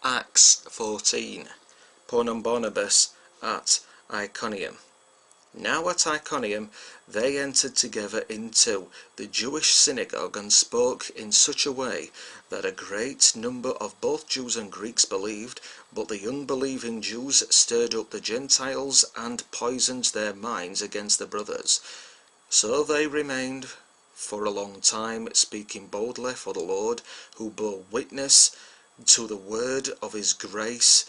Acts 14. Paul and Barnabas at Iconium. Now at Iconium they entered together into the Jewish synagogue and spoke in such a way that a great number of both Jews and Greeks believed, but the unbelieving Jews stirred up the Gentiles and poisoned their minds against the brothers. So they remained for a long time, speaking boldly for the Lord, who bore witness to the word of his grace,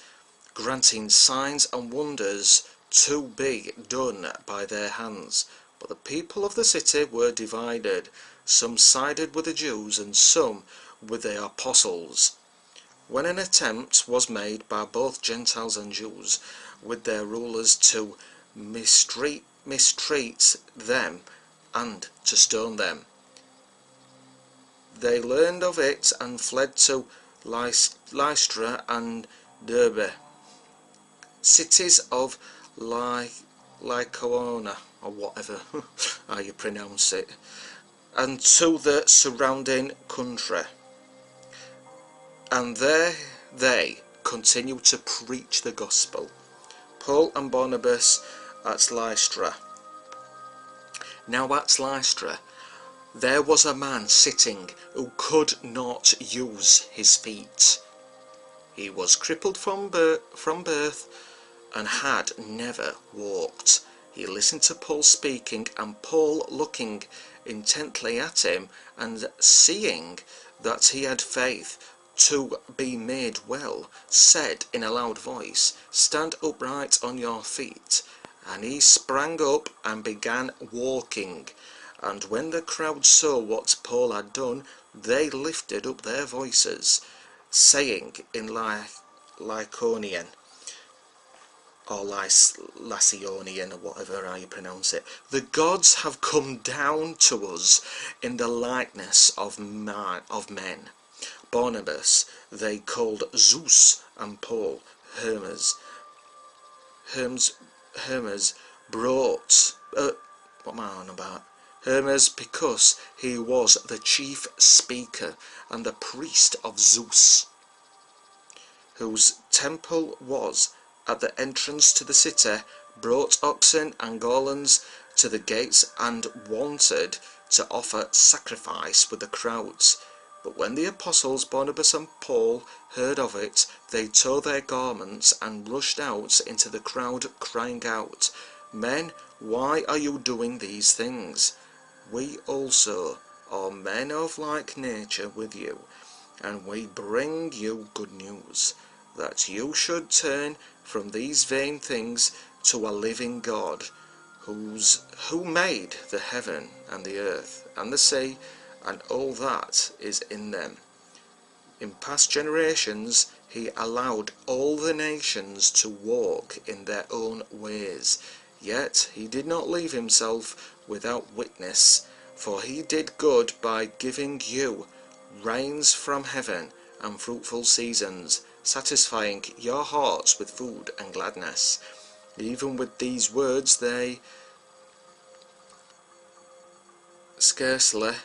granting signs and wonders to be done by their hands. But the people of the city were divided. Some sided with the Jews and some with the apostles. When an attempt was made by both Gentiles and Jews with their rulers to mistreat them and to stone them, they learned of it and fled to Lystra and Derbe, cities of Lycaonia, or whatever how you pronounce it, and to the surrounding country. And there they continued to preach the gospel. Paul and Barnabas at Lystra. Now at Lystra there was a man sitting who could not use his feet. He was crippled from birth and had never walked. He listened to Paul speaking, and Paul, looking intently at him and seeing that he had faith to be made well, said in a loud voice, "Stand upright on your feet." And he sprang up and began walking. And when the crowd saw what Paul had done, they lifted up their voices, saying in Lycaonian, or Lycaonian, or whatever how you pronounce it, "The gods have come down to us in the likeness of men." Barnabas they called Zeus, and Paul Hermes. Hermes brought what am I on about? Hermes, because he was the chief speaker and the priest of Zeus, whose temple was at the entrance to the city, brought oxen and garlands to the gates and wanted to offer sacrifice with the crowds. But when the apostles Barnabas and Paul heard of it, they tore their garments and rushed out into the crowd, crying out, "Men, why are you doing these things? We also are men of like nature with you, and we bring you good news, that you should turn from these vain things to a living God, who made the heaven and the earth and the sea and all that is in them. In past generations he allowed all the nations to walk in their own ways, yet he did not leave himself without witness, for he did good by giving you rains from heaven and fruitful seasons, satisfying your hearts with food and gladness." Even with these words they scarcely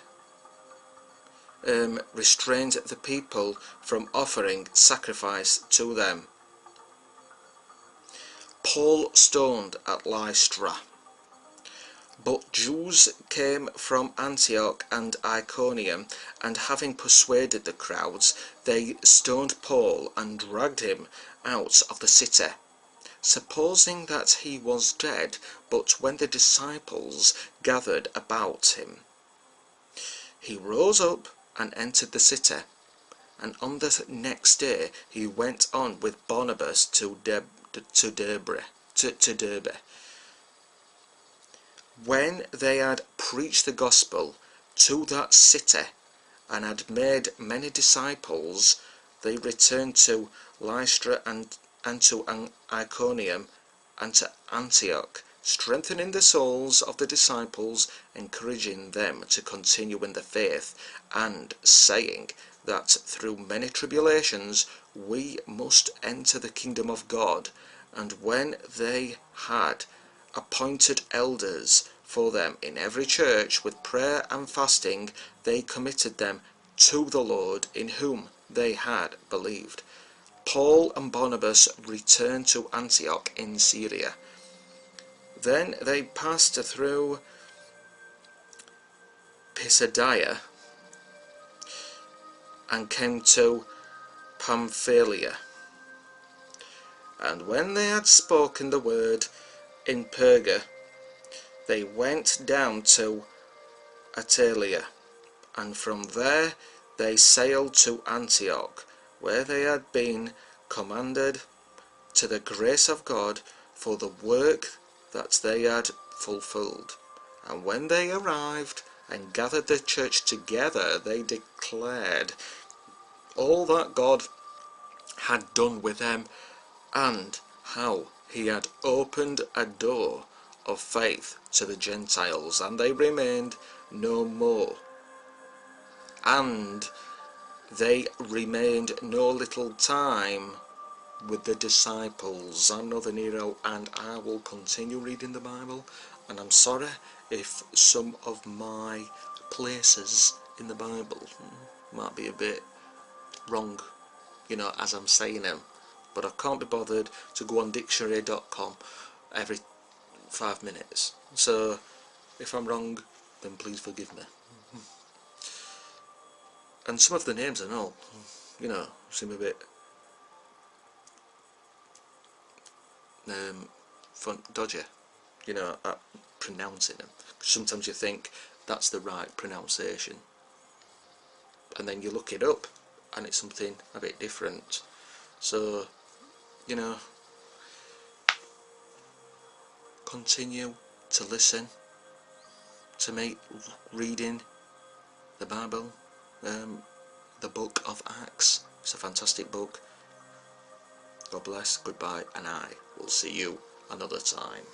restrained the people from offering sacrifice to them. Paul stoned at Lystra. But Jews came from Antioch and Iconium, and having persuaded the crowds, they stoned Paul and dragged him out of the city, supposing that he was dead. But when the disciples gathered about him, he rose up and entered the city, and on the next day he went on with Barnabas to Derbe. When they had preached the gospel to that city and had made many disciples, they returned to Lystra and to Iconium and to Antioch, strengthening the souls of the disciples, encouraging them to continue in the faith, and saying that through many tribulations we must enter the kingdom of God. And when they had appointed elders for them in every church with prayer and fasting, they committed them to the Lord, in whom they had believed. Paul and Barnabas returned to Antioch in Syria. Then they passed through Pisidia and came to Pamphylia. And when they had spoken the word in Perga, they went down to Attalia, and from there they sailed to Antioch, where they had been commanded to the grace of God for the work that they had fulfilled. And when they arrived and gathered the church together, they declared all that God had done with them, and how he had opened a door of faith to the Gentiles, and they remained no more. And they remained no little time with the disciples. I'm Northern Hero, and I will continue reading the Bible, and I'm sorry if some of my places in the Bible might be a bit wrong, as I'm saying them, but I can't be bothered to go on dictionary.com every 5 minutes, so if I'm wrong, then please forgive me. And some of the names I know, seem a bit dodgy, at pronouncing them. Sometimes you think that's the right pronunciation, and then you look it up and it's something a bit different. So, continue to listen to me reading the Bible, the book of Acts. It's a fantastic book. God bless, goodbye, and I will see you another time.